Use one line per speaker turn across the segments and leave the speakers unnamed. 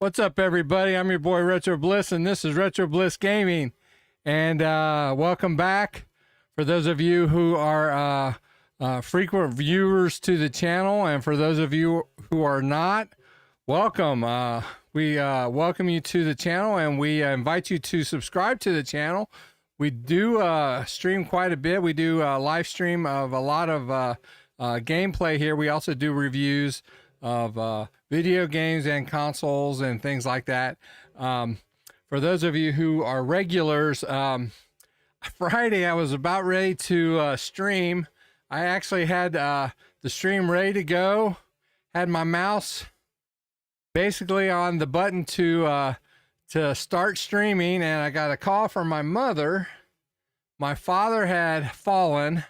What's up, everybody? I'm your boy Retro Bliss, and this is Retro Bliss Gaming. And welcome back. For those of you who are frequent viewers to the channel, and for those of you who are not, welcome. We welcome you to the channel, and we invite you to subscribe to the channel. We do stream quite a bit. We do live stream of a lot of gameplay here. We also do reviews of video games and consoles and things like that. For those of you who are regulars, Friday I was about ready to stream. I actually had the stream ready to go, had my mouse basically on the button to start streaming, and I got a call from my mother. My father had fallen,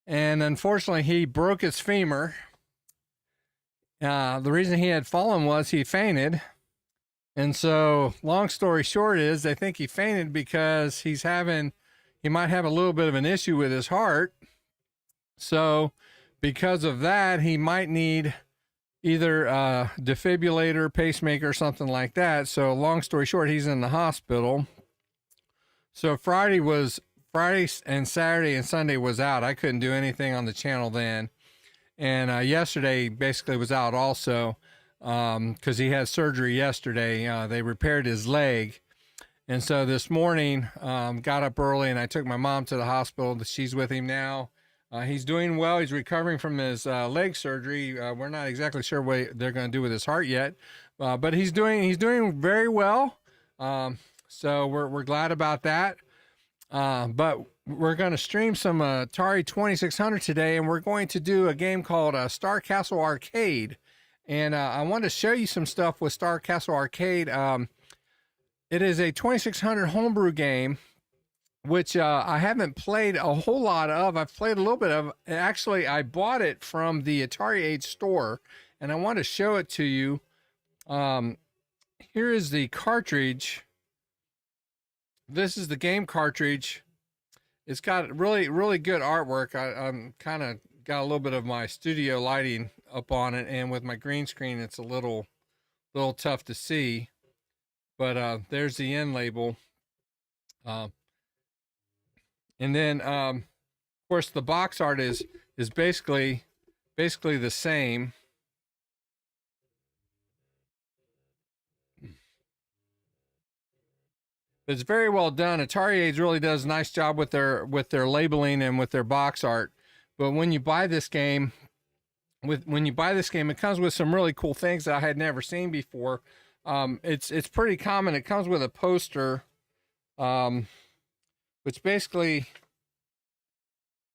and unfortunately he broke his femur. The reason he had fallen was he fainted. And so, long story short is, they think he fainted because he might have a little bit of an issue with his heart. So, because of that, he might need either a defibrillator, pacemaker, something like that. So, long story short, he's in the hospital. So, Friday and Saturday and Sunday was out. I couldn't do anything on the channel then. And yesterday basically was out also because he had surgery yesterday. They repaired his leg. And so this morning, got up early and I took my mom to the hospital. She's with him now. He's doing well. He's recovering from his leg surgery. We're not exactly sure what they're going to do with his heart yet, but he's doing very well. So we're glad about that. But we're going to stream some Atari 2600 today, and we're going to do a game called Star Castle Arcade. And I want to show you some stuff with Star Castle Arcade. It is a 2600 homebrew game, which I haven't played a whole lot of. I've played a little bit of. Actually, I bought it from the Atari Age store, and I want to show it to you. Here is the cartridge. This is the game cartridge. It's got really, really good artwork. I'm kind of got a little bit of my studio lighting up on it, and with my green screen, it's a little tough to see. But there's the end label. And then, of course, the box art is basically the same. It's very well done. Atari Age really does a nice job with their labeling and with their box art. But when you buy this game, it comes with some really cool things that I had never seen before. It's pretty common. It comes with a poster, which basically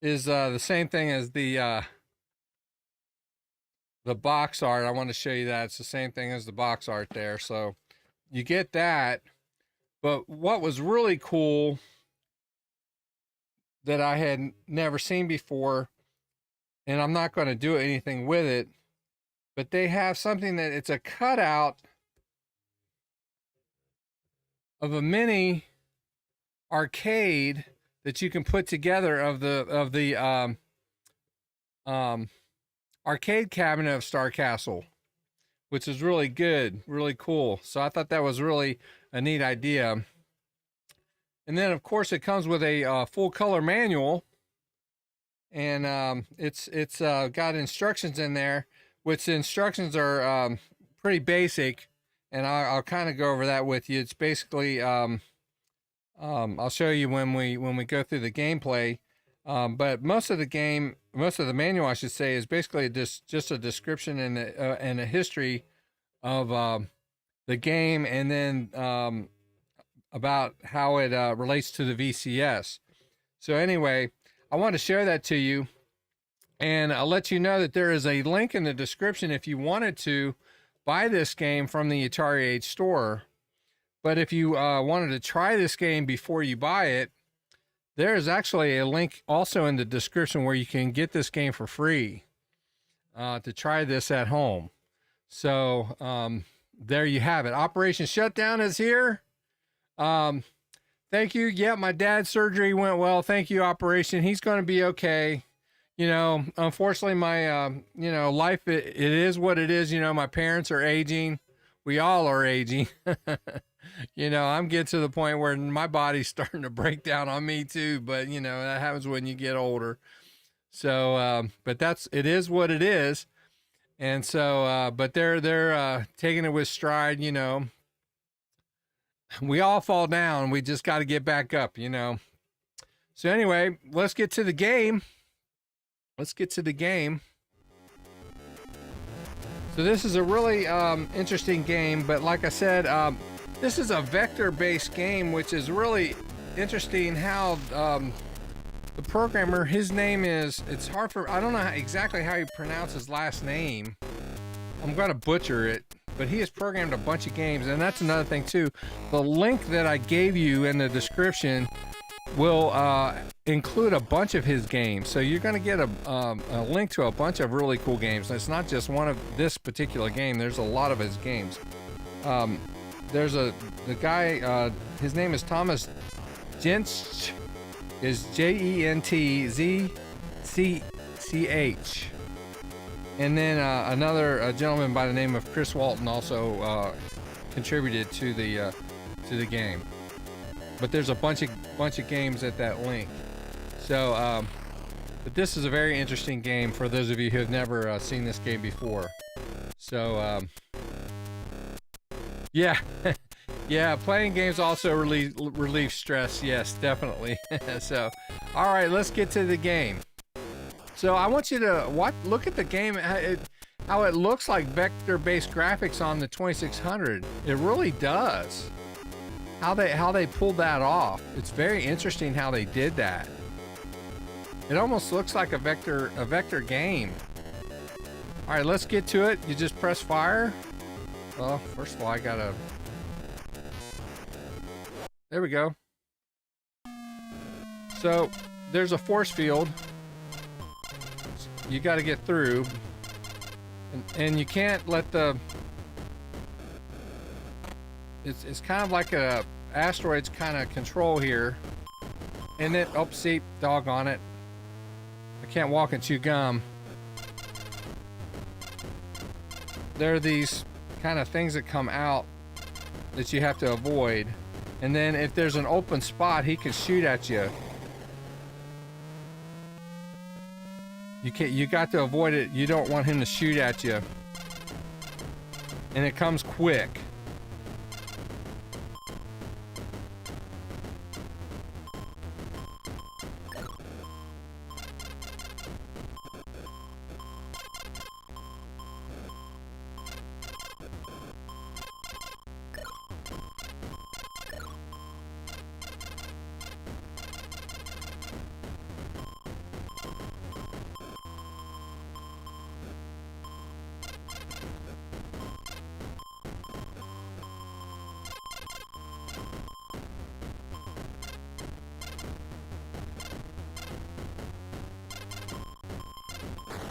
is the same thing as the box art. I want to show you that it's the same thing as the box art there. So you get that. But what was really cool that I had never seen before, and I'm not going to do anything with it, but they have something that it's a cutout of a mini arcade that you can put together of the arcade cabinet of Star Castle, which is really good, really cool. So I thought that was really a neat idea. And then, of course, it comes with a full color manual, and it's got instructions in there, which the instructions are pretty basic, and I'll kind of go over that with you. It's basically I'll show you when we go through the gameplay. But most of the manual, I should say, is basically just a description and a history of the game, and then about how it relates to the VCS. So anyway, I want to share that to you, and I'll let you know that there is a link in the description if you wanted to buy this game from the Atari Age store. But if you wanted to try this game before you buy it, there is actually a link also in the description where you can get this game for free to try this at home. So there you have it. Operation Shutdown is here. Thank you. Yeah, my dad's surgery went well. Thank you, Operation. He's going to be okay. You know, unfortunately, my, life, it is what it is. You know, my parents are aging. we all are aging. You know, I'm getting to the point where my body's starting to break down on me too. But you know, that happens when you get older. So, but it is what it is. And so, but they're taking it with stride. You know, we all fall down. We just got to get back up. You know. So anyway, let's get to the game. Let's get to the game. So this is a really interesting game, but like I said, this is a vector-based game, which is really interesting how the programmer, his name is, it's hard for, I don't know exactly how he pronounces his last name. I'm going to butcher it, but he has programmed a bunch of games, and that's another thing too. The link that I gave you in the description will include a bunch of his games. So you're going to get a link to a bunch of really cool games. And it's not just one of this particular game. There's a lot of his games. There's the guy, his name is Thomas Jentzsch, is Jentzch. And then another gentleman by the name of Chris Walton also contributed to the game. But there's a bunch of games at that link. So, but this is a very interesting game for those of you who have never seen this game before. So, yeah, yeah, playing games also relieve stress. Yes, definitely. So, all right, let's get to the game. So I want you to look at the game, how it looks like vector-based graphics on the 2600. It really does. How they pulled that off. It's very interesting how they did that. It almost looks like a vector game. All right, let's get to it. You just press fire. Well, first of all, I gotta. There we go. So there's a force field. You got to get through, and you can't let the. It's kind of like a asteroid's kind of control here. And then, oh, see, doggone it. I can't walk and chew gum. There are these kind of things that come out that you have to avoid. And then if there's an open spot, he can shoot at you. You got to avoid it. You don't want him to shoot at you. And it comes quick.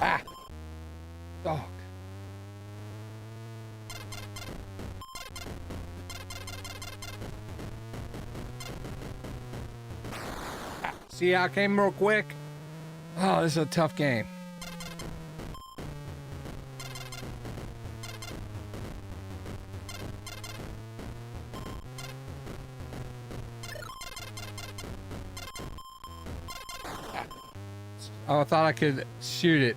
Ah! Dog. Ah, see how I came real quick? Oh, this is a tough game. Oh, I thought I could shoot it.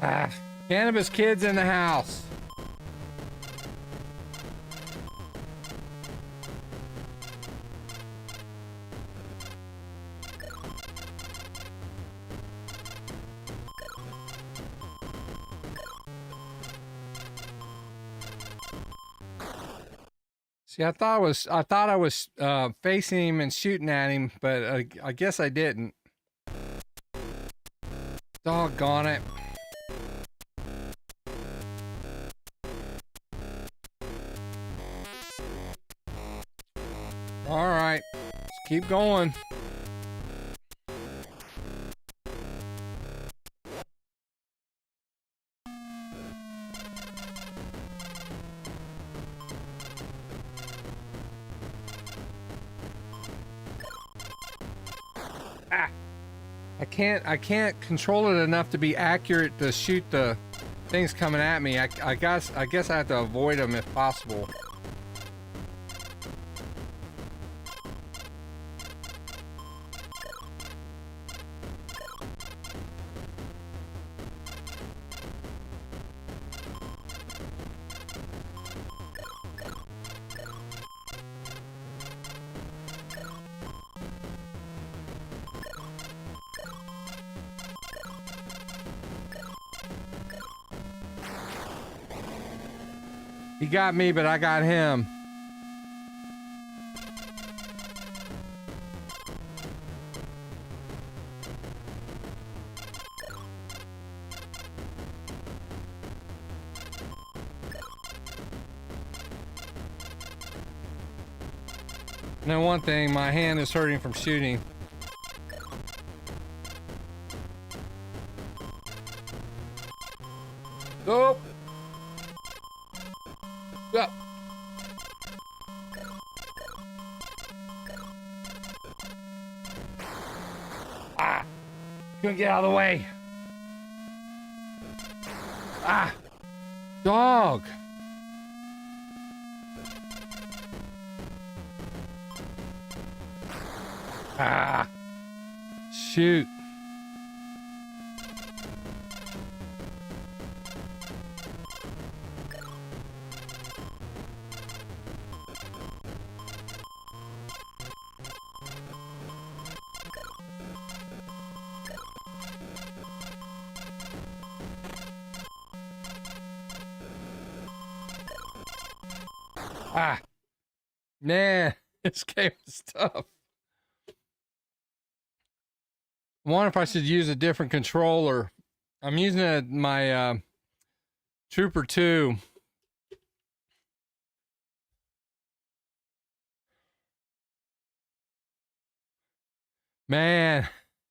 Ah, cannabis kids in the house. See, I thought I was facing him and shooting at him, but I guess I didn't. Doggone it. All right, let's keep going. I can't control it enough to be accurate to shoot the things coming at me. I guess I have to avoid them if possible. He got me, but I got him. Now, one thing, my hand is hurting from shooting. Nope. Yep. Ah! Couldn't get out of the way. Ah! Dog! Ah! Shoot. Ah, man, this game is tough. I wonder if I should use a different controller. I'm using my Trooper 2. Man,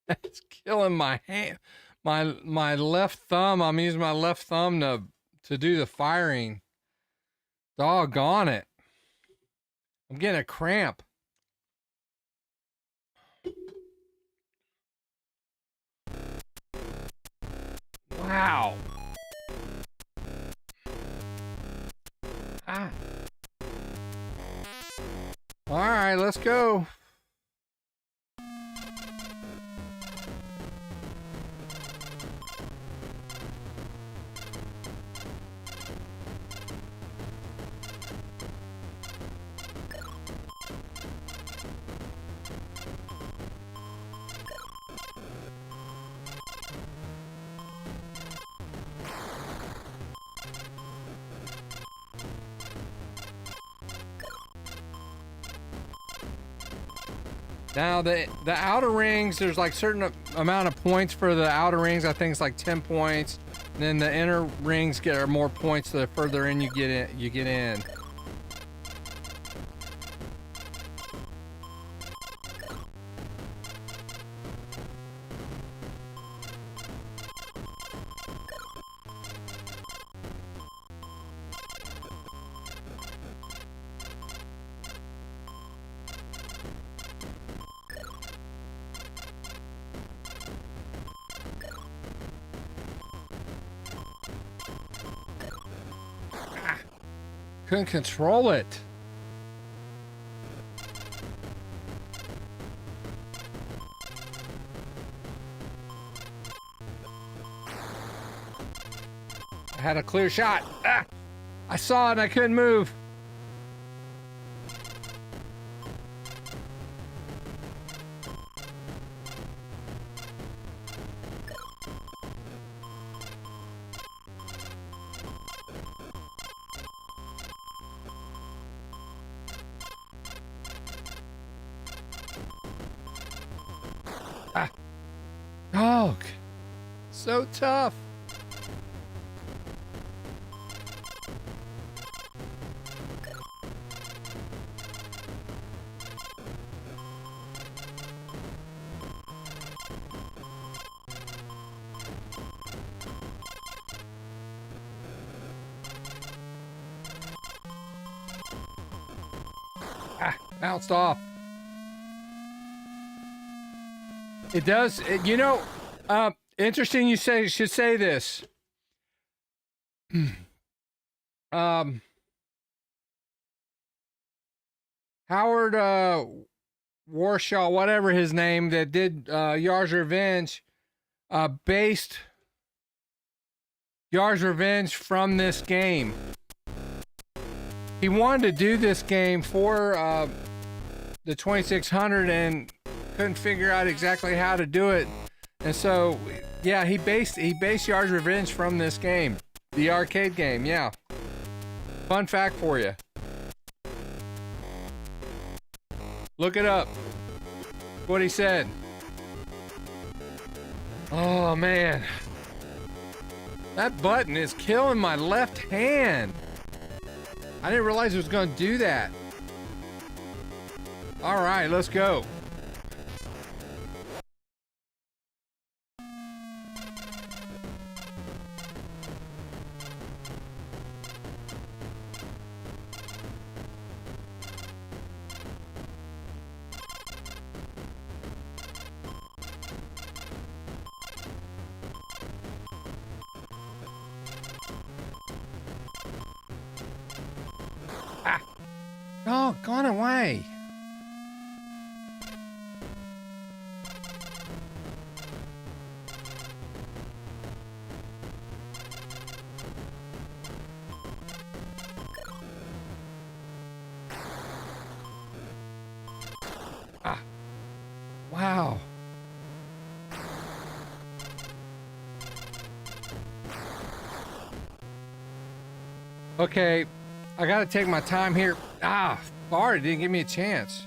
it's killing my hand. My left thumb. I'm using my left thumb to do the firing. Doggone it. I'm getting a cramp. Wow. Ah. All right, let's go. Now the outer rings, there's like certain amount of points for the outer rings. I think it's like 10 points. And then the inner rings get more points the further in you get in. Couldn't control it. I had a clear shot. Ah! I saw it and I couldn't move. Ah. Dog. So tough. Ah, bounced off. It does. You know, interesting you should say this. Howard Warshaw, whatever his name, that did Yar's Revenge, based Yar's Revenge from this game. He wanted to do this game for the 2600 and couldn't figure out exactly how to do it. And so, yeah, he based Yar's Revenge from this game, the arcade game. Yeah. Fun fact for you. Look it up. What he said. Oh man. That button is killing my left hand. I didn't realize it was going to do that. All right, let's go. Oh, gone away. Ah. Wow. Okay, I gotta take my time here. Ah, Bart didn't give me a chance.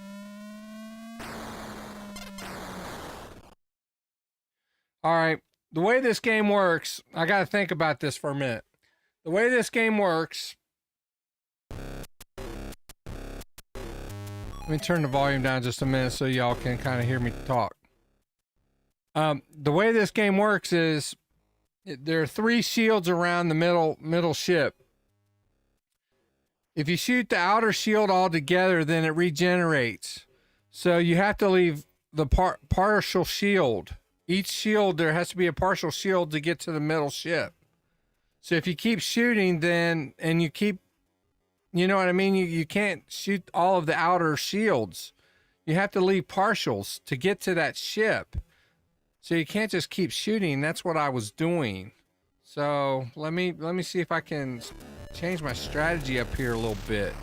All right, the way this game works, I gotta think about this for a minute. The way this game works, let me turn the volume down just a minute so y'all can kind of hear me talk. The way this game works is there are 3 shields around the middle ship. If you shoot the outer shield altogether, then it regenerates. So you have to leave the partial shield. Each shield, there has to be a partial shield to get to the middle ship. So if you keep shooting, then, and you keep, you know what I mean? You can't shoot all of the outer shields. You have to leave partials to get to that ship. So you can't just keep shooting. That's what I was doing. So let me see if I can change my strategy up here a little bit.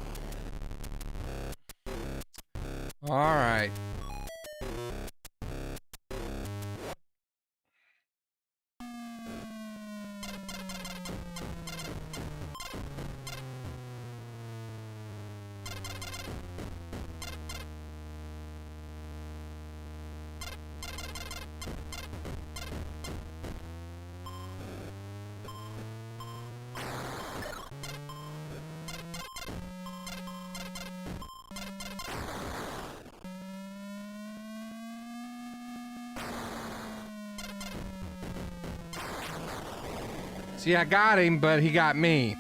All right. See, I got him, but he got me.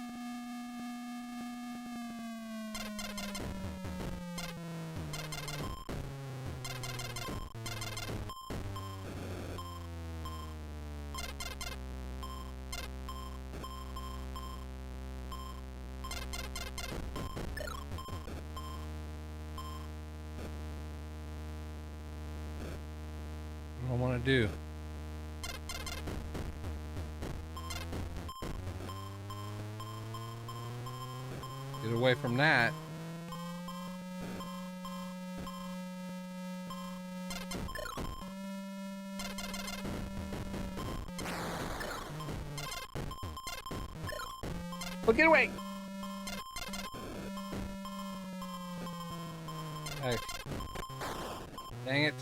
What do I want to do? Get away from that. Oh, get away! Hey. Dang it.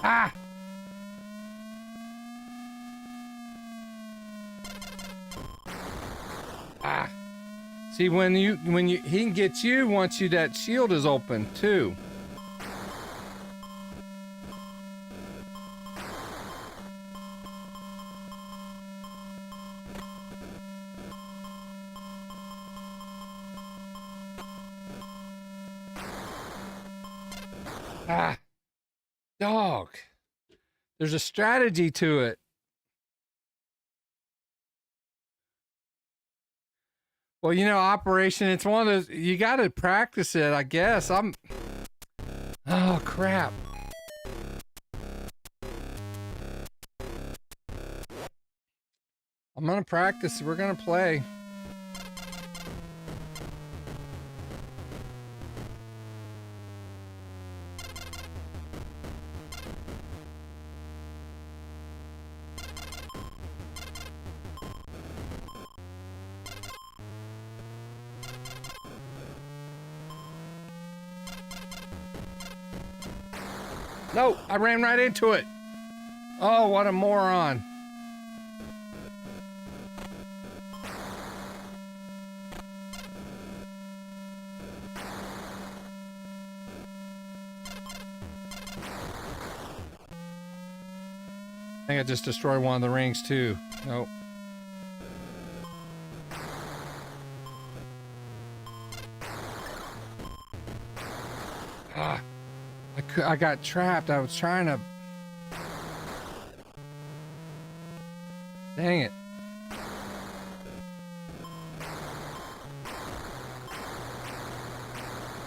Ah! Ah! See, when you he can get you once that shield is open too. Ah, dog. There's a strategy to it. Well, you know, Operation, it's one of those, you got to practice it, I guess. Oh, crap. I'm going to practice. We're going to play. No, I ran right into it. Oh, what a moron. I think I just destroyed one of the rings too. Nope. Ah. I got trapped. I was trying to... Dang it.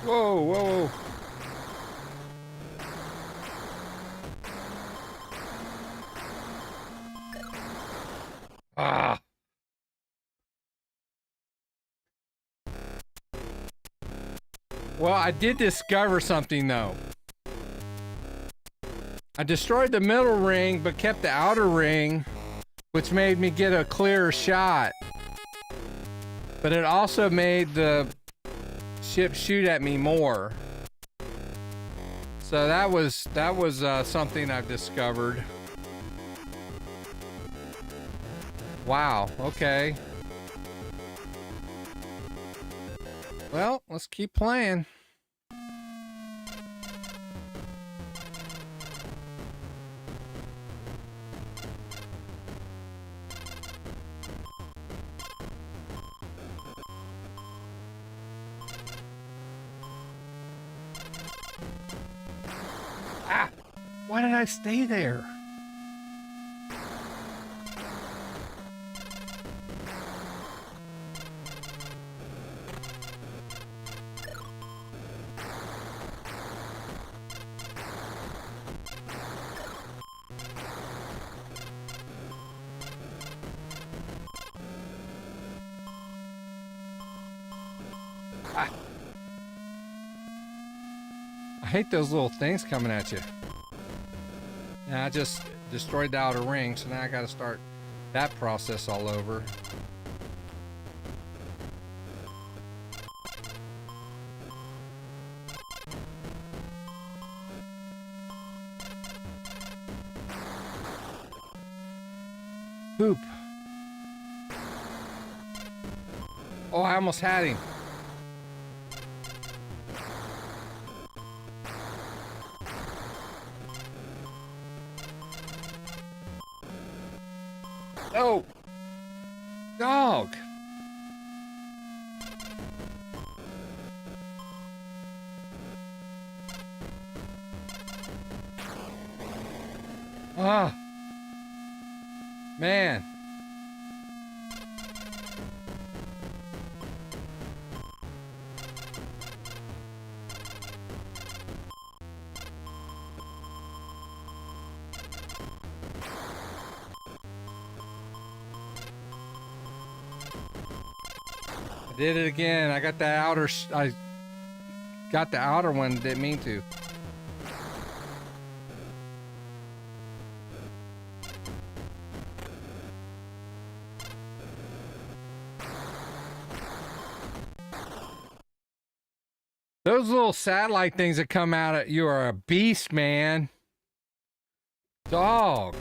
Whoa, whoa. Ah. Well, I did discover something though. I destroyed the middle ring, but kept the outer ring, which made me get a clearer shot. But it also made the ship shoot at me more. So that was something I've discovered. Wow, okay. Well, let's keep playing. Why did I stay there? I hate those little things coming at you. Now I just destroyed the outer ring, so now I gotta start that process all over. Poop. Oh, I almost had him. No! Dog! Ah! Man! Did it again. I got the outer. I got the outer one. Didn't mean to. Those little satellite things that come out at you are a beast, man. Dog.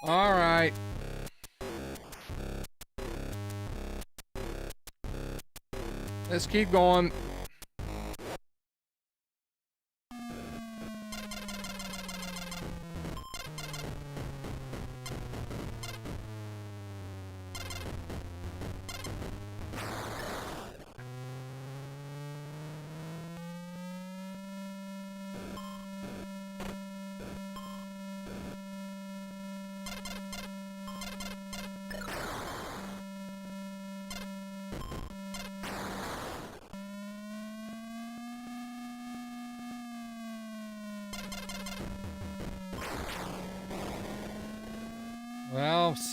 All right. Let's keep going.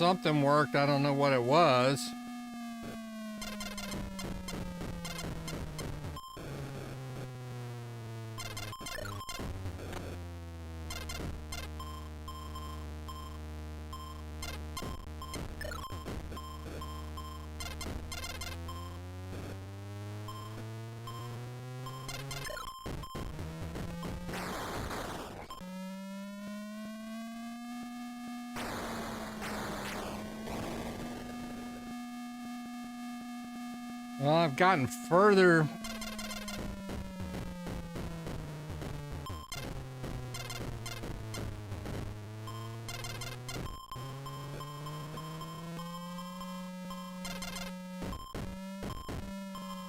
something worked. I don't know what it was. Well, I've gotten further.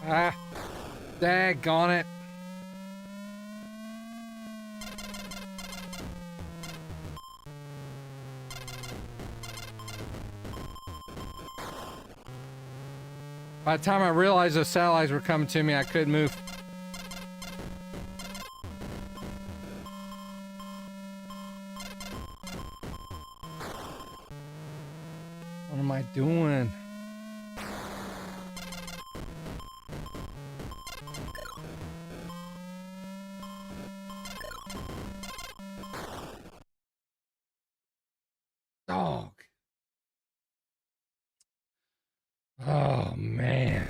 Ah, daggone it. By the time I realized those satellites were coming to me, I couldn't move. What am I doing? Dog. Oh, man.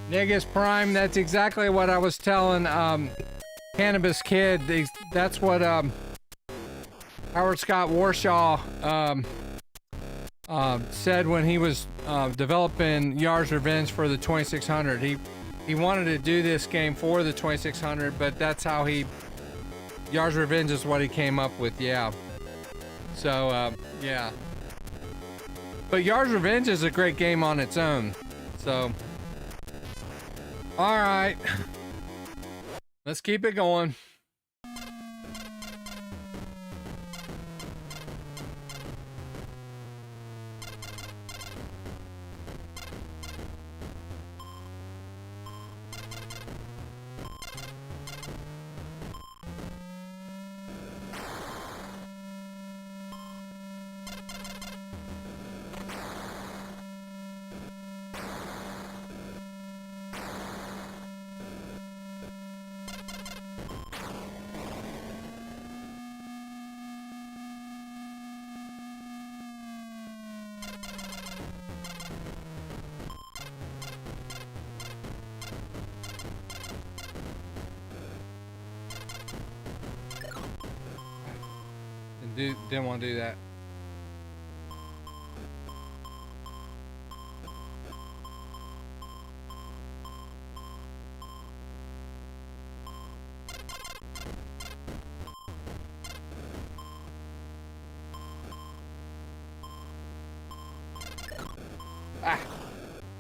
Negus Prime, that's exactly what I was telling Cannabis Kid. That's what Howard Scott Warshaw said when he was developing Yar's Revenge for the 2600. He wanted to do this game for the 2600, but that's how Yar's Revenge is what he came up with, yeah. So, yeah. But Yar's Revenge is a great game on its own, so... Alright. Let's keep it going. Didn't want to do that. Ah,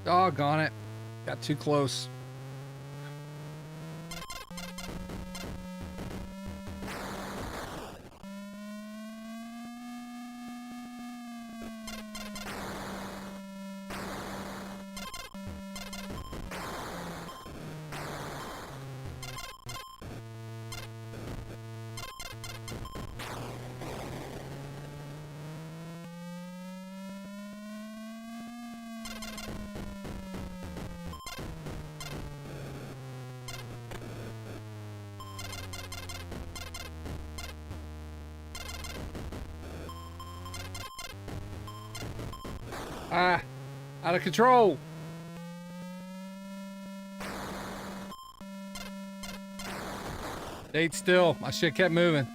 doggone it. Got too close. Ah, out of control. Stayed still. My shit kept moving.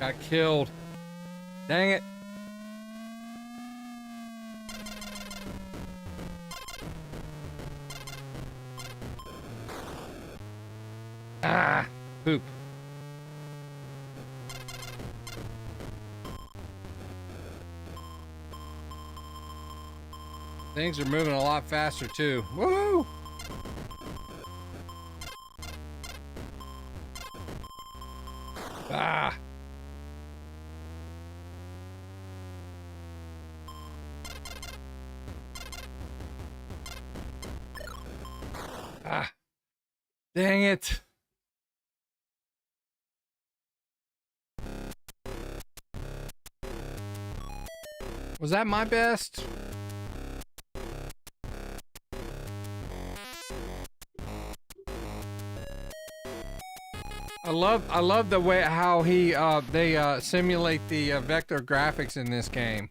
Got killed. Dang it. Ah, poop. Things are moving a lot faster too. Woo! Ah. Dang it. Was that my best? I love the way how they simulate the vector graphics in this game.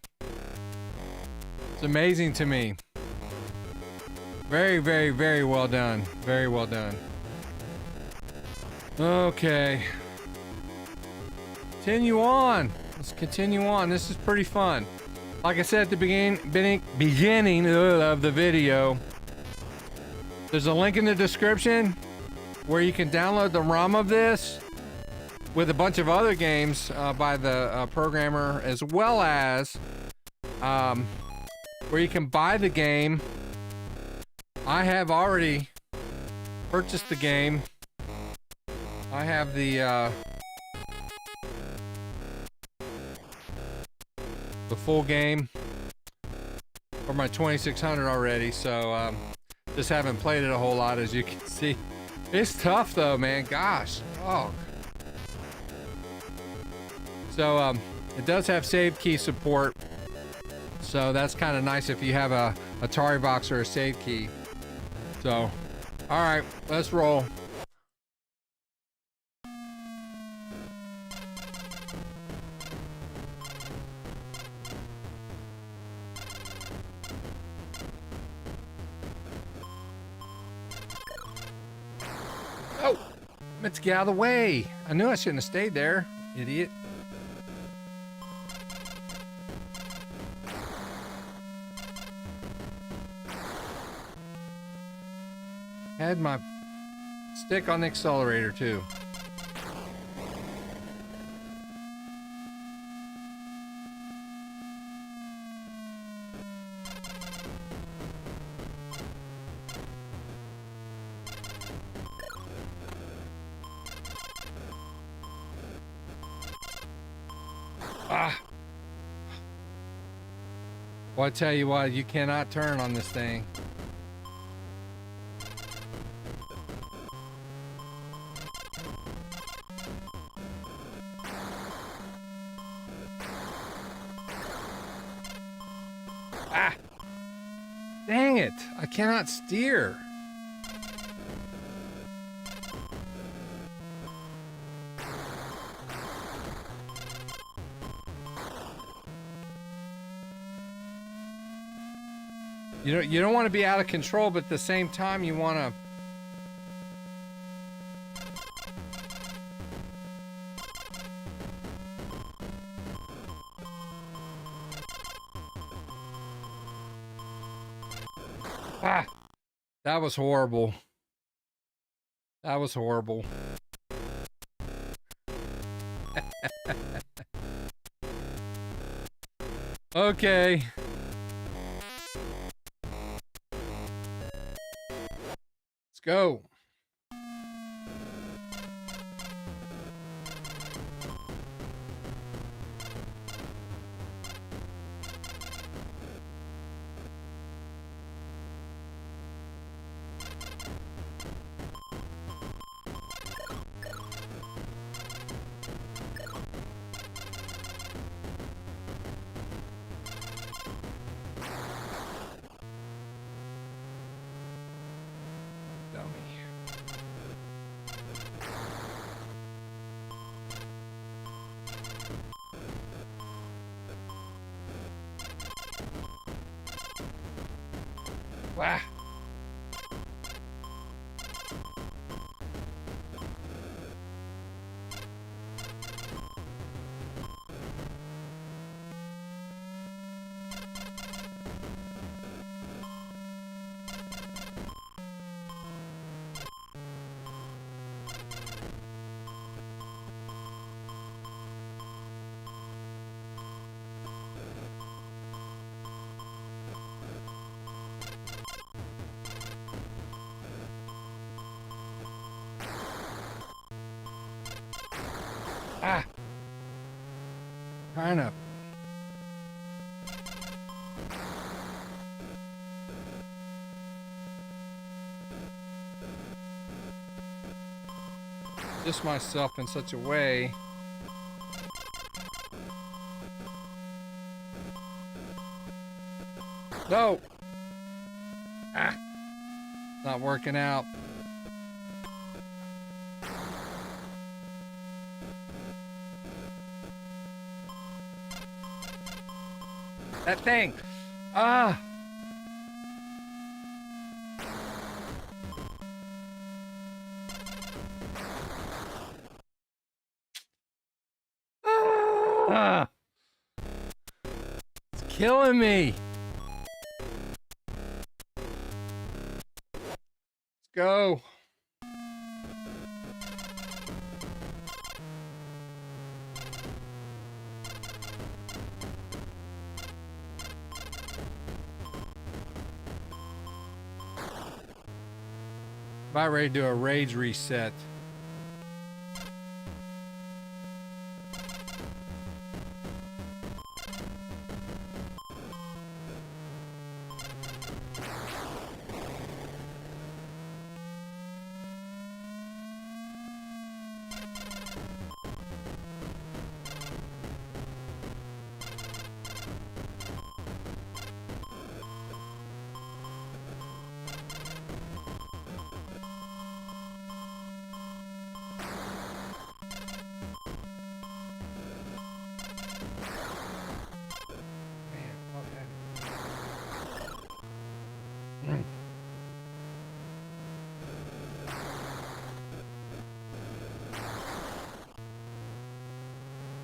It's amazing to me. Very, very, very well done. Very well done. Okay. Continue on. Let's continue on. This is pretty fun. Like I said at the beginning of the video, there's a link in the description where you can download the ROM of this with a bunch of other games by the programmer, as well as where you can buy the game. I have already purchased the game. I have the full game for my 2600 already, so just haven't played it a whole lot, as you can see. It's tough though, man. Gosh. Oh. So it does have save key support, so that's kind of nice if you have a Atari box or a save key. So, all right, let's roll. Oh, let's get out of the way. I knew I shouldn't have stayed there, idiot. Had my stick on the accelerator too. Ah. Well, I tell you what, you cannot turn on this thing. Ah! Dang it! I cannot steer. You don't want to be out of control, but at the same time you want to. Ah, that was horrible. That was horrible. Okay. Let's go. Wow. Ah. Kind of. just myself in such a way. No! Ah! Not working out. That thing! Ah! Ah! It's killing me! Let's go! About ready to do a rage reset.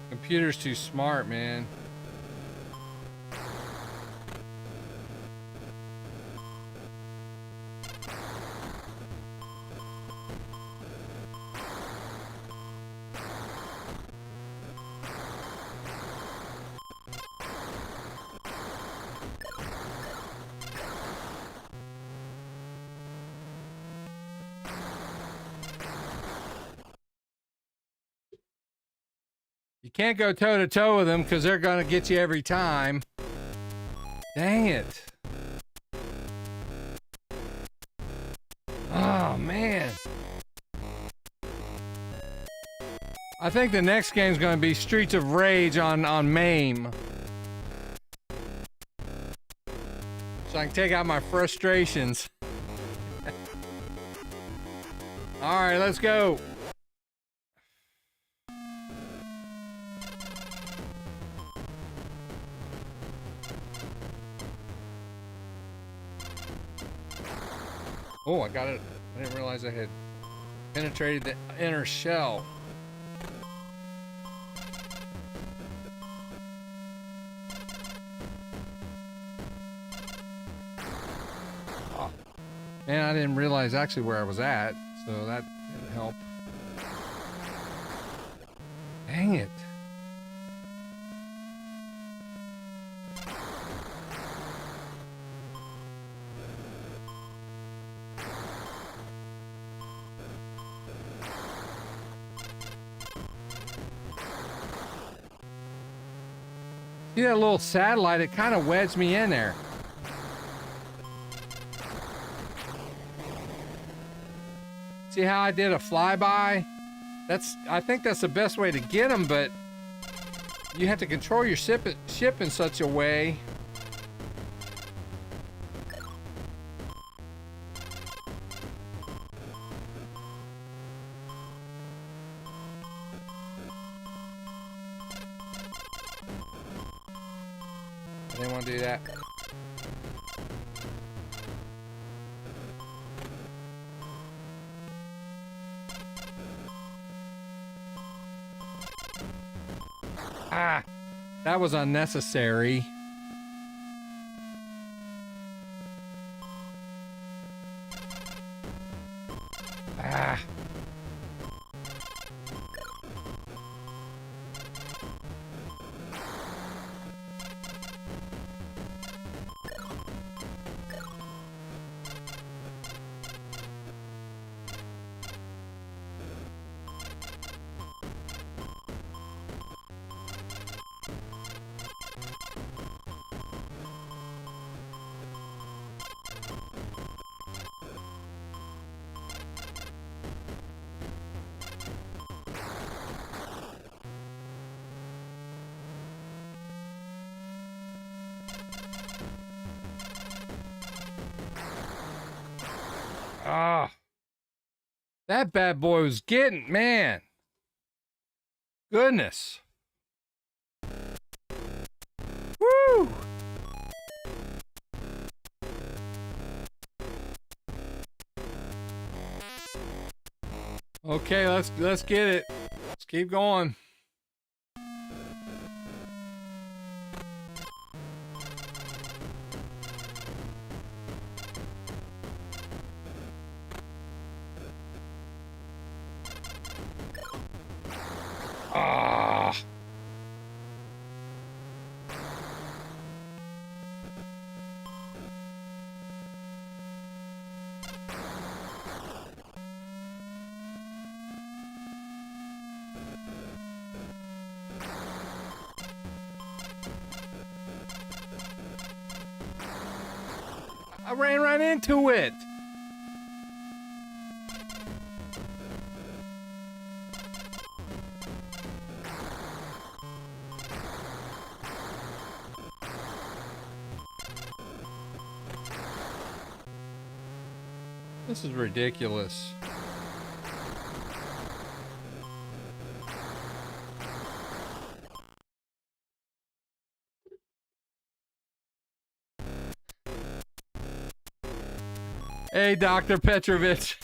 Computer's too smart, man. You can't go toe to toe with them because they're gonna get you every time. Dang it. Oh man. I think the next game's gonna be Streets of Rage on MAME. So I can take out my frustrations. Alright, let's go. Oh, I got it. I didn't realize I had penetrated the inner shell. Oh. Man, I didn't realize actually where I was at, so that didn't help. Dang it. See that little satellite? It kind of wedged me in there. See how I did a flyby? I think that's the best way to get them, but you have to control your ship in such a way. I didn't want to do that. Ah, that was unnecessary. Ah. Ah, that bad boy was getting, man. Goodness. Woo! Okay, let's get it. Let's keep going. Ah. I ran right into it. This is ridiculous. Hey, Dr. Petrovich.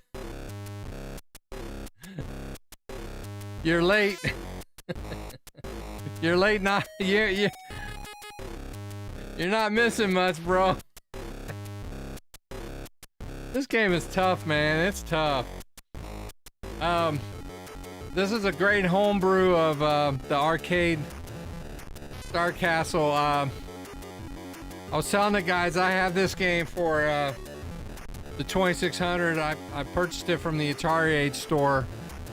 You're late. You're late. You're not missing much, bro. This game is tough, man. It's tough. This is a great homebrew of the arcade Star Castle. I was telling the guys I have this game for the 2600. I purchased it from the Atari Age store.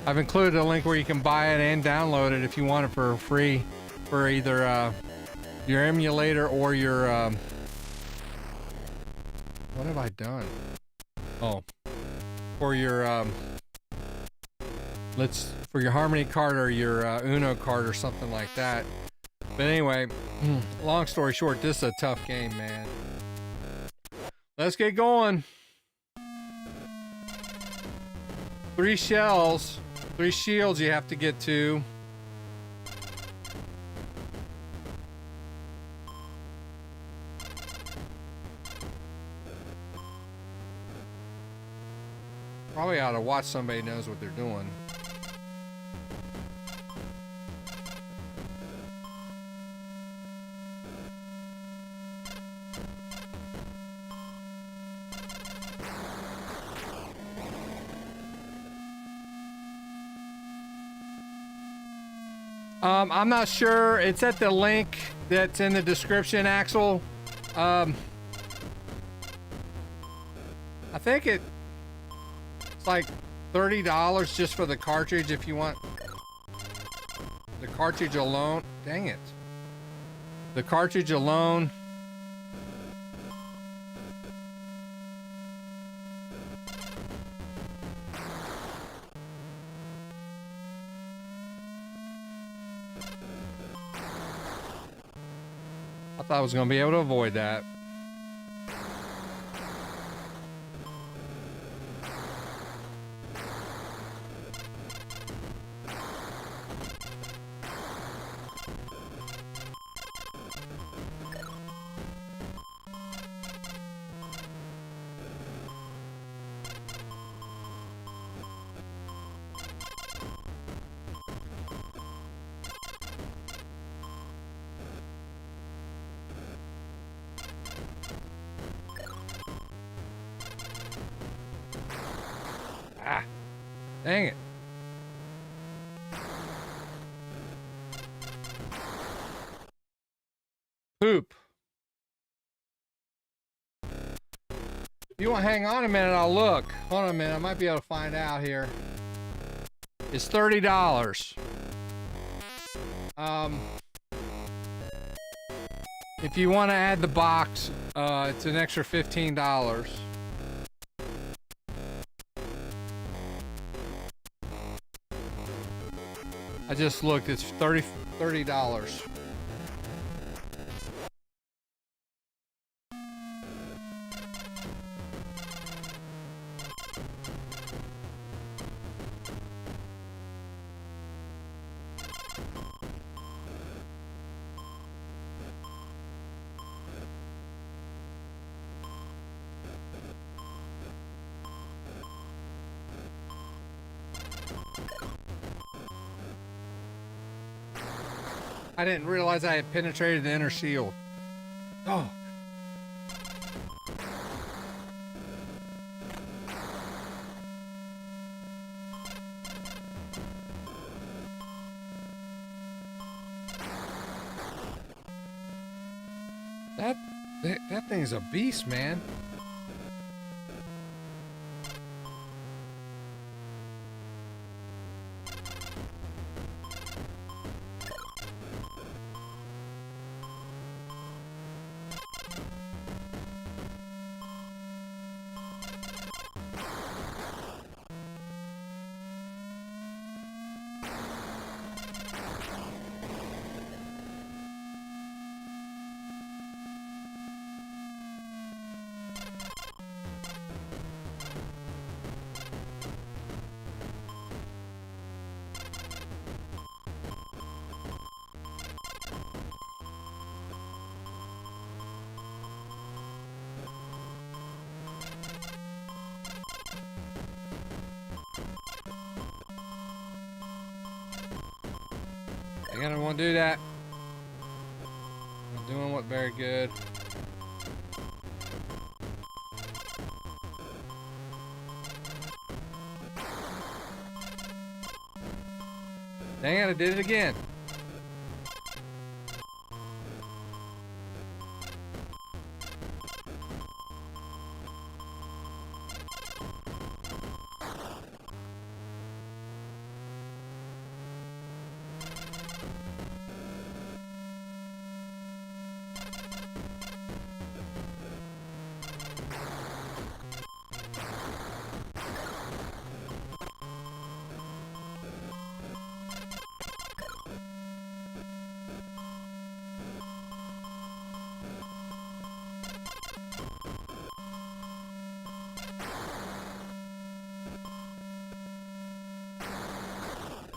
I've included a link where you can buy it and download it if you want it for free for either your emulator or your what have I done? Oh, for your for your Harmony card or your Uno card or something like that. But anyway, long story short, this is a tough game, man. Let's get going. 3 shells, 3 shields you have to get to. Probably ought to watch somebody who knows what they're doing. I'm not sure. It's at the link that's in the description, Axel. I think it's like $30 just for the cartridge if you want the cartridge alone. Dang it. The cartridge alone. I thought I was going to be able to avoid that. Ah, dang it. Poop. If you want to hang on a minute, I'll look. Hold on a minute, I might be able to find out here. It's $30. If you want to add the box, it's an extra $15. I just looked, it's $30. I didn't realize I had penetrated the inner shield. Oh. That thing's a beast, man. I don't want to do that. I'm doing what very good. Dang it, I did it again.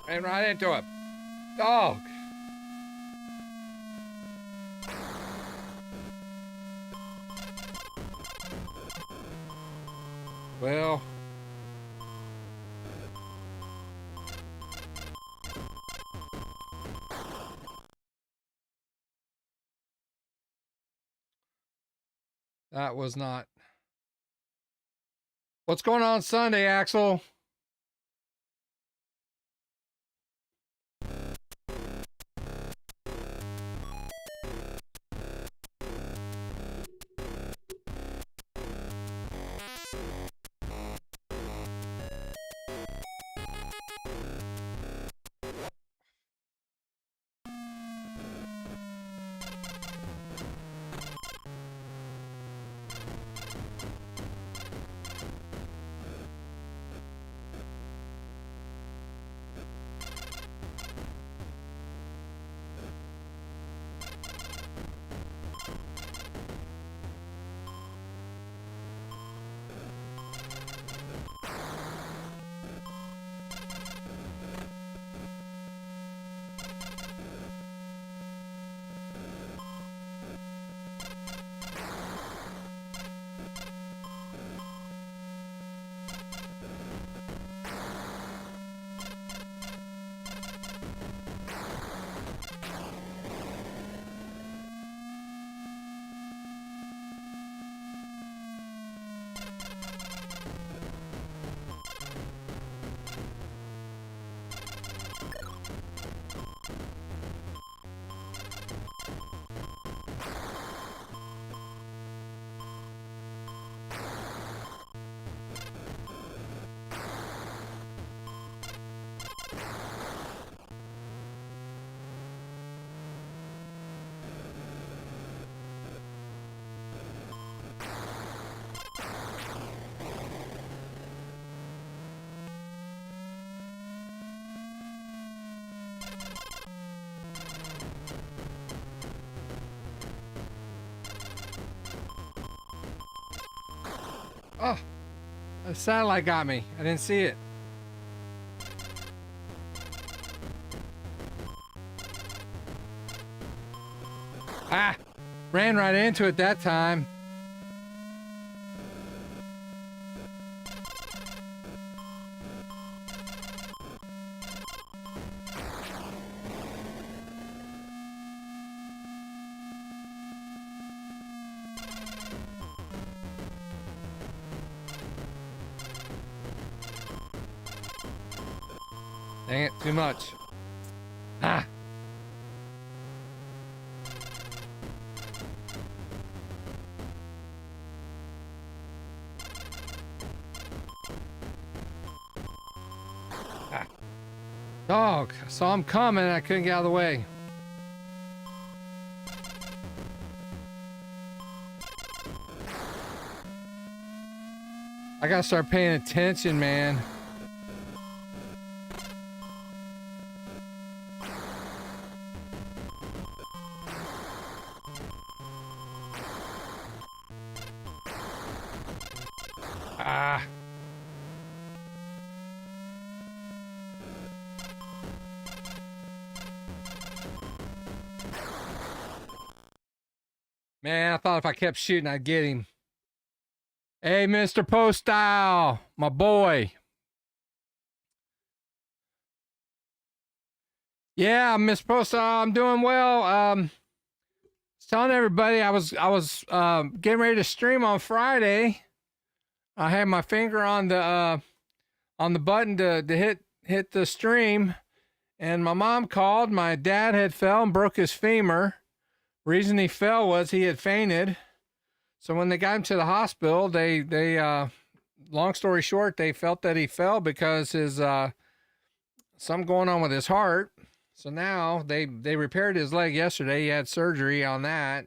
Ran right into him. Dog. Well. That was not. What's going on Sunday, Axel? Oh, the satellite got me. I didn't see it. Ah, ran right into it that time. Dang it, too much. Ah. Dog, I saw him coming. I couldn't get out of the way. I gotta start paying attention, man. Ah. Man, I thought if I kept shooting, I'd get him. Hey, Mr. Postile, my boy. Yeah, Mr. Postile, I'm doing well. Telling everybody I was getting ready to stream on Friday. I had my finger on the button to hit the stream, and my mom called. My dad had fell and broke his femur. Reason he fell was he had fainted. So when they got him to the hospital, they long story short, they felt that he fell because his something going on with his heart. So now they repaired his leg yesterday. He had surgery on that,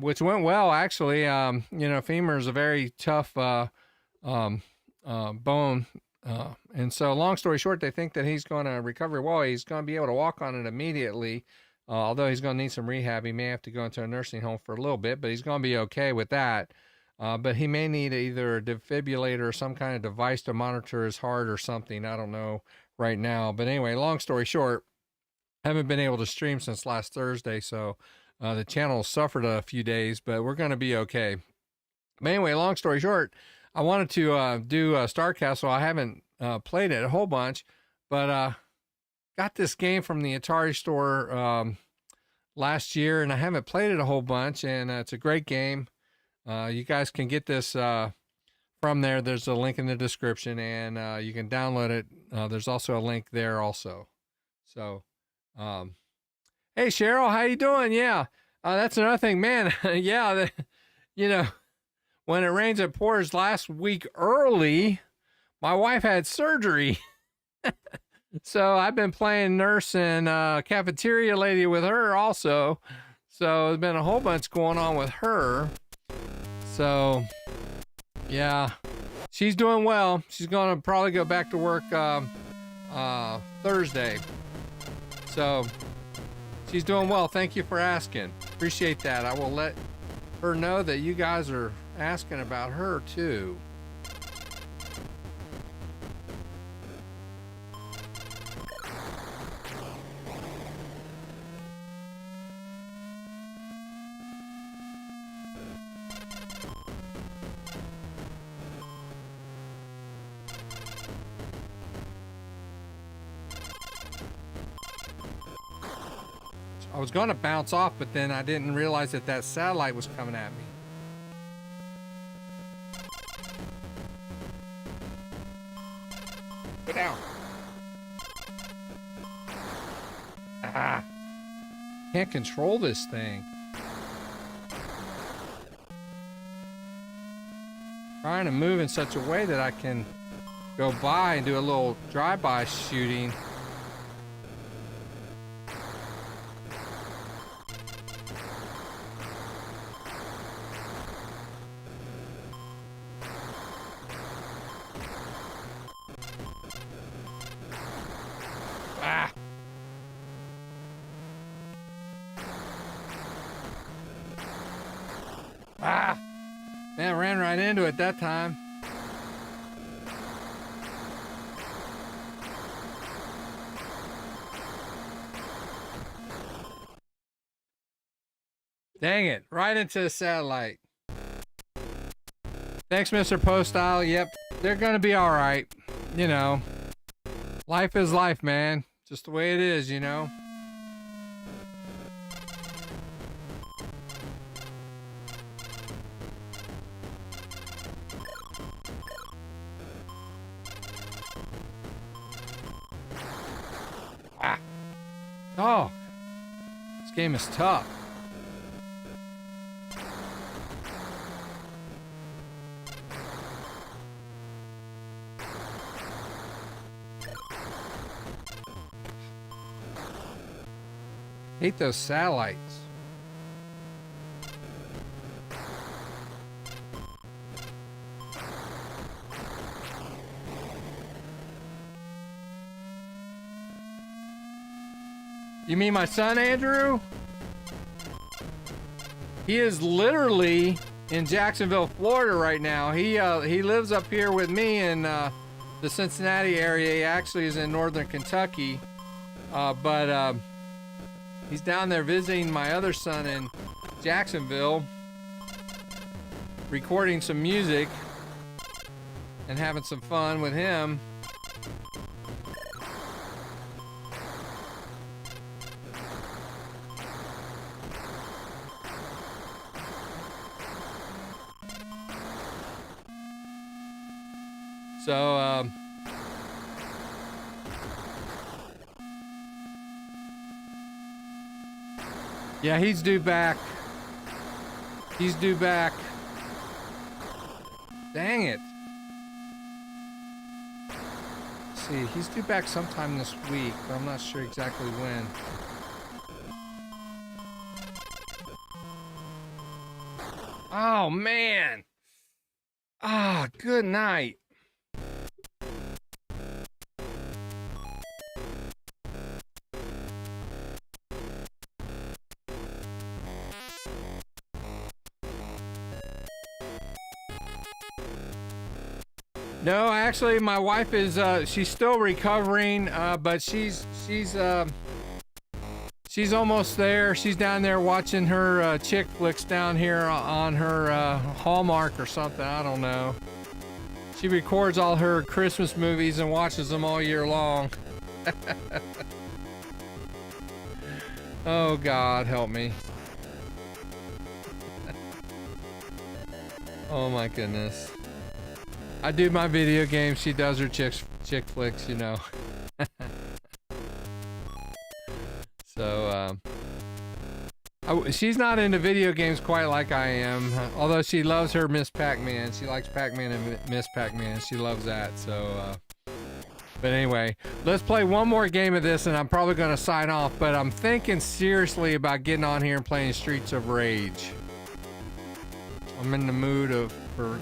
which went well actually. Femur is a very tough bone, and so long story short, they think that he's going to recover well. He's going to be able to walk on it immediately. Although he's going to need some rehab, he may have to go into a nursing home for a little bit, but he's going to be okay with that. But he may need either a defibrillator or some kind of device to monitor his heart or something. I don't know right now. But anyway, long story short, I haven't been able to stream since last Thursday, so the channel suffered a few days, but we're going to be okay. But anyway, long story short, I wanted to do StarCastle. I haven't played it a whole bunch, but got this game from the Atari store last year, and I haven't played it a whole bunch, and it's a great game. You guys can get this from there. There's a link in the description, and you can download it. There's also a link there also. So, hey, Cheryl, how you doing? Yeah, that's another thing, man. Yeah, when it rains, it pours. Last week early, my wife had surgery. So I've been playing nurse and cafeteria lady with her also. So there's been a whole bunch going on with her. So, yeah, she's doing well. She's going to probably go back to work Thursday. So she's doing well. Thank you for asking. Appreciate that. I will let her know that you guys are asking about her too. I was going to bounce off, but then I didn't realize that satellite was coming at me. Go down. Ah. Can't control this thing. Trying to move in such a way that I can go by and do a little drive-by shooting. Man, I ran right into it that time. Dang it, right into the satellite. Thanks, Mr. Postile. Yep, they're gonna be all right. You know, life is life, man. Just the way it is, you know. Oh, this game is tough. Hate those satellites. You mean my son, Andrew? He is literally in Jacksonville, Florida right now. He lives up here with me in the Cincinnati area. He actually is in northern Kentucky. But he's down there visiting my other son in Jacksonville, recording some music and having some fun with him. So, yeah, he's due back. He's due back. Dang it. Let's see, he's due back sometime this week, but I'm not sure exactly when. Oh, man. Ah, good night. No, actually, my wife is, she's still recovering, but she's almost there. She's down there watching her chick flicks down here on her Hallmark or something. I don't know. She records all her Christmas movies and watches them all year long. Oh, God, help me. Oh, my goodness. I do my video games. She does her chick flicks, you know. So, she's not into video games quite like I am. Although she loves her Miss Pac-Man. She likes Pac-Man and Miss Pac-Man. She loves that. So, but anyway, let's play one more game of this, and I'm probably going to sign off. But I'm thinking seriously about getting on here and playing Streets of Rage. I'm in the mood for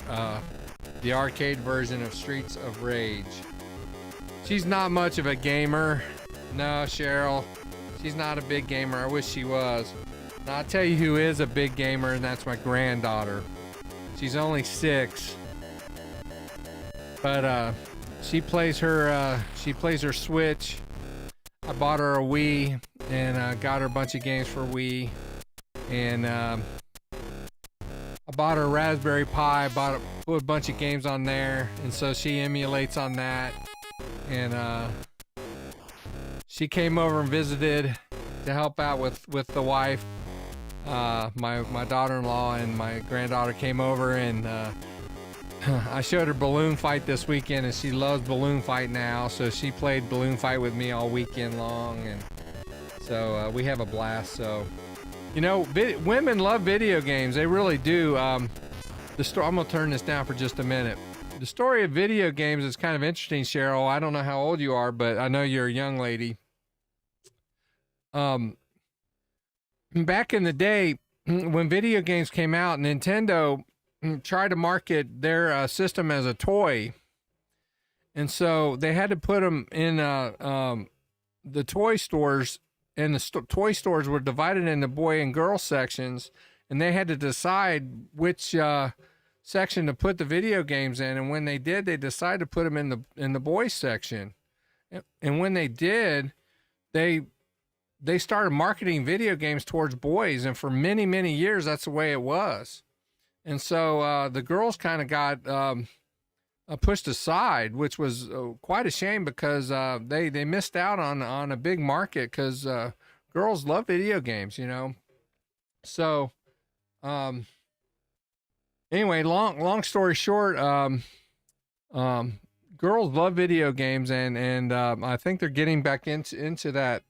the arcade version of Streets of Rage. She's not much of a gamer. No, Cheryl. She's not a big gamer. I wish she was. Now, I'll tell you who is a big gamer, and that's my granddaughter. She's only 6. But she plays her Switch. I bought her a Wii and got her a bunch of games for Wii. And I bought her a Raspberry Pi, put a bunch of games on there, and so she emulates on that. And she came over and visited to help out with the wife. My daughter-in-law and my granddaughter came over, and I showed her Balloon Fight this weekend, and she loves Balloon Fight now. So she played Balloon Fight with me all weekend long, and so we have a blast. So. You know, women love video games. They really do. I'm going to turn this down for just a minute. The story of video games is kind of interesting, Cheryl. I don't know how old you are, but I know you're a young lady. Back in the day, when video games came out, Nintendo tried to market their system as a toy. And so they had to put them in the toy stores. And the toy stores were divided into boy and girl sections, and they had to decide which section to put the video games in. And when they did, they decided to put them in the boys section. And when they did, they started marketing video games towards boys, and for many, many years, that's the way it was. And so the girls kind of got pushed aside, which was quite a shame because they missed out on a big market because girls love video games, you know. So anyway, long story short, girls love video games, and I think they're getting back into that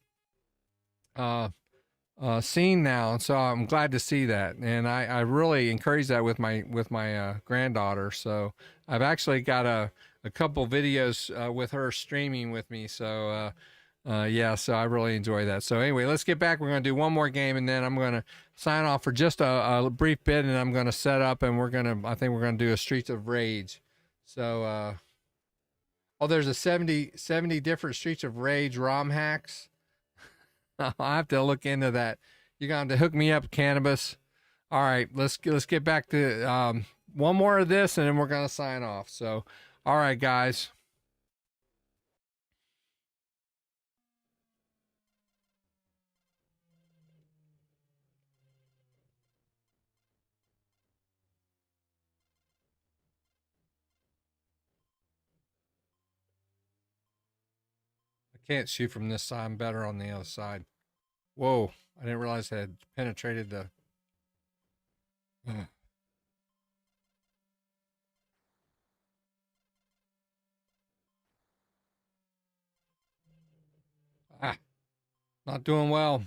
scene now, and so I'm glad to see that. And I really encourage that with my granddaughter. So I've actually got a couple videos with her streaming with me. So yeah, so I really enjoy that. So anyway, let's get back. We're going to do one more game, and then I'm going to sign off for just a brief bit, and I'm going to set up, and I think we're going to do a Streets of Rage. So oh, there's a 70 different Streets of Rage ROM hacks. I'll have to look into that. You're going to hook me up, Cannabis. All right, let's get back to one more of this, and then we're going to sign off. So, all right, guys. I can't shoot from this side. I'm better on the other side. Whoa, I didn't realize I had penetrated the... Ah, not doing well.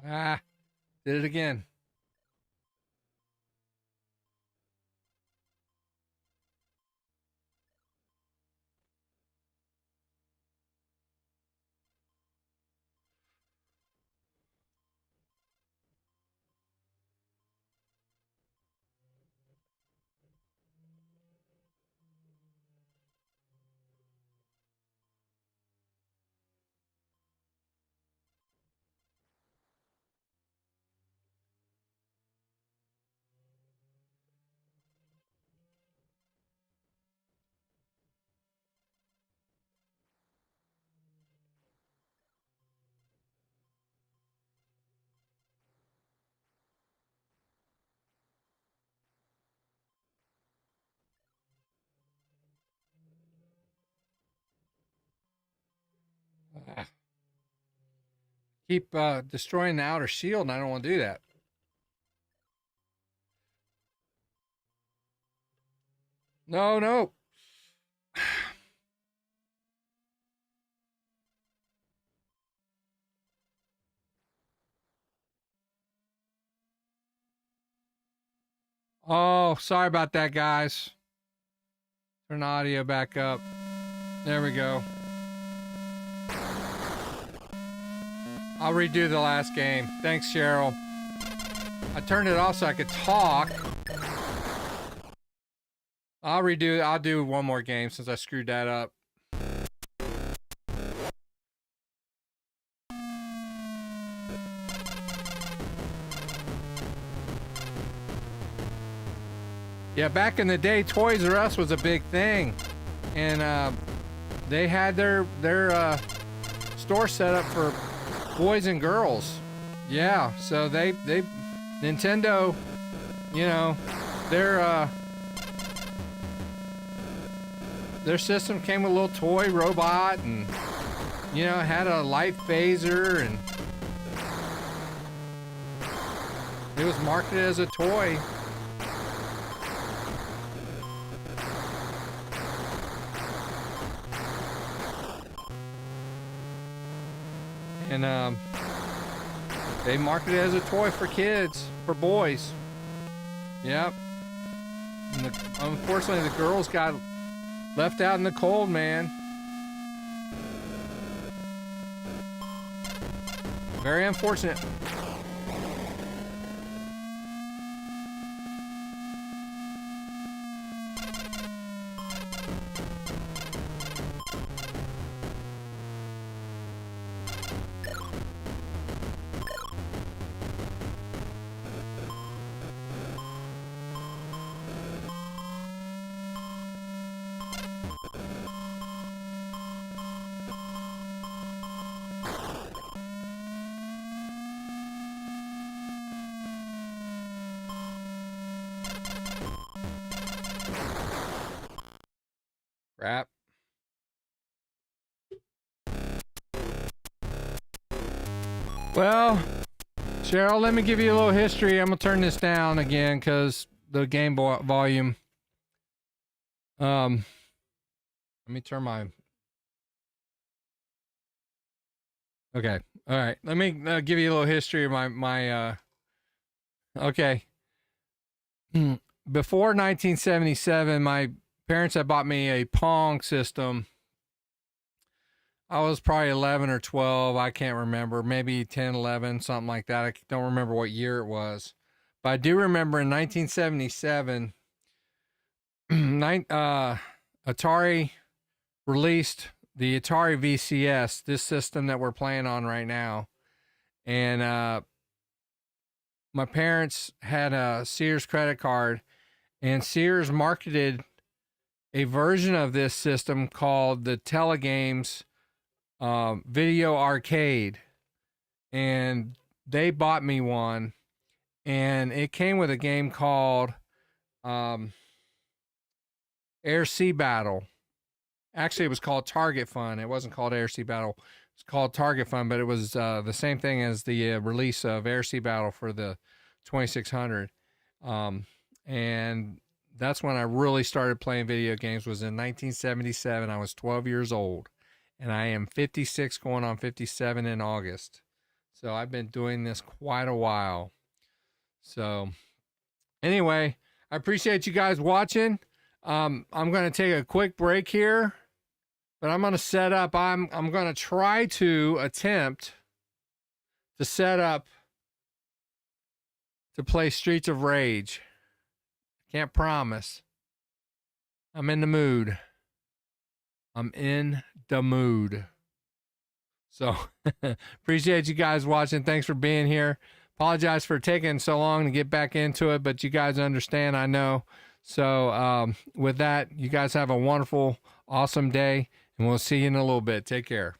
Ah, did it again. Ah. Keep destroying the outer shield, and I don't want to do that. No, no. Oh, sorry about that, guys. Turn the audio back up. There we go. I'll redo the last game. Thanks, Cheryl. I turned it off so I could talk. I'll do one more game since I screwed that up. Yeah, back in the day, Toys R Us was a big thing, and they had their store set up for boys and girls. Yeah, so they Nintendo, you know, their system came with a little toy robot, and you know, had a light phaser, and it was marketed as a toy. And they marketed it as a toy for kids, for boys. Yep. And unfortunately, the girls got left out in the cold, man. Very unfortunate. Crap. Well, Cheryl, let me give you a little history. I'm going to turn this down again because the game volume. Let me turn my. Okay, all right. Let me give you a little history of my. Okay. Before 1977, my parents had bought me a Pong system. I was probably 11 or 12. I can't remember. Maybe 10, 11, something like that. I don't remember what year it was. But I do remember in 1977, Atari released the Atari VCS, this system that we're playing on right now. And my parents had a Sears credit card, and Sears marketed a version of this system called the Telegames Video Arcade, and they bought me one, and it came with a game called Air Sea Battle. Actually, it was called Target Fun. It wasn't called Air Sea Battle. It's called Target Fun, but it was the same thing as the release of Air Sea Battle for the 2600. And that's when I really started playing video games, was in 1977. I was 12 years old, and I am 56 going on 57 in August. So I've been doing this quite a while. So anyway, I appreciate you guys watching. I'm going to take a quick break here, but I'm going to set up. I'm going to try to attempt to set up to play Streets of Rage. Can't promise. I'm in the mood. I'm in the mood. So appreciate you guys watching. Thanks for being here. Apologize for taking so long to get back into it, but you guys understand, I know. So with that, you guys have a wonderful, awesome day, and we'll see you in a little bit. Take care.